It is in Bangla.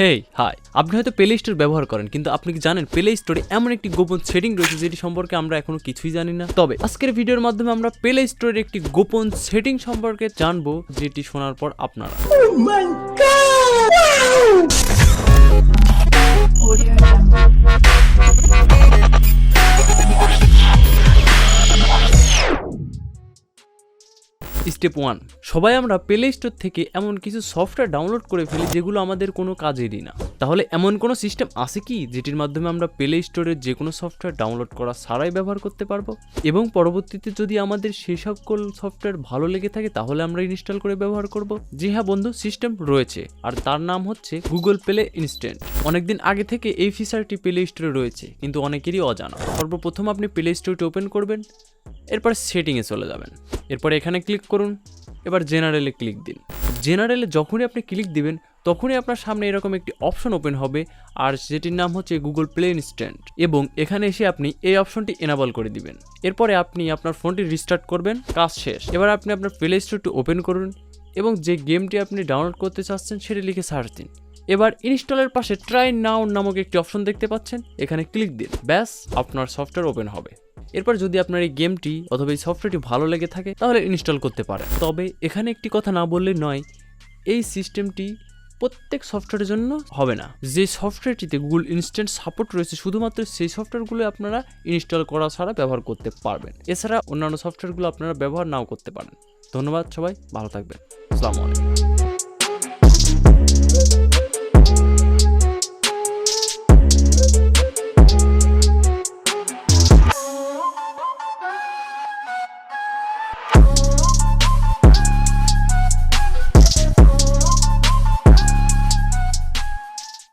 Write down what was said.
হেই হাই, আপনি হয়তো প্লে স্টোর ব্যবহার করেন, কিন্তু আপনি কি জানেন প্লে স্টোরে এমন একটি গোপন সেটিং রয়েছে যেটি সম্পর্কে আমরা এখনো কিছুই জানি না। তবে আজকের ভিডিওর মাধ্যমে আমরা প্লে স্টোরের একটি গোপন সেটিং সম্পর্কে জানবো, যেটি শোনার পর আপনারা স্টেপ 1, সবাই আমরা প্লে স্টোর থেকে এমন কিছু সফটওয়্যার ডাউনলোড করে ফেলি যেগুলো আমাদের কোনো কাজেরই না। তাহলে এমন কোনো সিস্টেম আছে কি যেটির মাধ্যমে আমরা প্লে স্টোরের যে কোনো সফটওয়্যার ডাউনলোড করা ছাড়াই ব্যবহার করতে পারবো, এবং পরবর্তীতে যদি আমাদের সেই সকল সফটওয়্যার ভালো লেগে থাকে তাহলে আমরা ইনস্টল করে ব্যবহার করব? জি হ্যাঁ বন্ধু, সিস্টেম রয়েছে, আর তার নাম হচ্ছে গুগল প্লে ইনস্ট্যান্ট। অনেকদিন আগে থেকে এই ফিচারটি প্লে স্টোরে রয়েছে, কিন্তু অনেকেরই অজানা। সর্বপ্রথম আপনি প্লে স্টোরটি ওপেন করবেন, এরপর সেটিংয়ে চলে যাবেন, এরপর এখানে ক্লিক করুন, এবার জেনারেলে ক্লিক দিন। জেনারেলে যখনই আপনি ক্লিক দিবেন তখনই আপনার সামনে এরকম একটি অপশন ওপেন হবে, আর যেটির নাম হচ্ছে গুগল প্লে ইনস্ট্যান্ট, এবং এখানে এসে আপনি এই অপশনটি এনাবল করে দিবেন। এরপরে আপনি আপনার ফোনটি রিস্টার্ট করবেন, কাজ শেষ। এবার আপনি আপনার প্লে স্টোরটি ওপেন করুন এবং যে গেমটি আপনি ডাউনলোড করতে চাচ্ছেন সেটি লিখে সার্চ দিন। এবার ইনস্টলের পাশে ট্রাই নাও নামক একটি অপশন দেখতে পাচ্ছেন, এখানে ক্লিক দিন। ব্যাস, আপনার সফটওয়্যার ওপেন হবে। এরপর যদি আপনার এই গেমটি অথবা এই সফটওয়্যারটি ভালো লেগে থাকে তাহলে ইনস্টল করতে পারেন। তবে এখানে একটি কথা না বললে নয়, এই সিস্টেমটি প্রত্যেক সফটওয়্যারের জন্য হবে না। যে সফটওয়্যারটিতে গুগল ইনস্ট্যান্ট সাপোর্ট রয়েছে শুধুমাত্র সেই সফটওয়্যারগুলো আপনারা ইনস্টল করা ছাড়া ব্যবহার করতে পারবেন। এছাড়া অন্যান্য সফটওয়্যারগুলো আপনারা ব্যবহার নাও করতে পারেন। ধন্যবাদ, সবাই ভালো থাকবেন। আসসালামু আলাইকুম।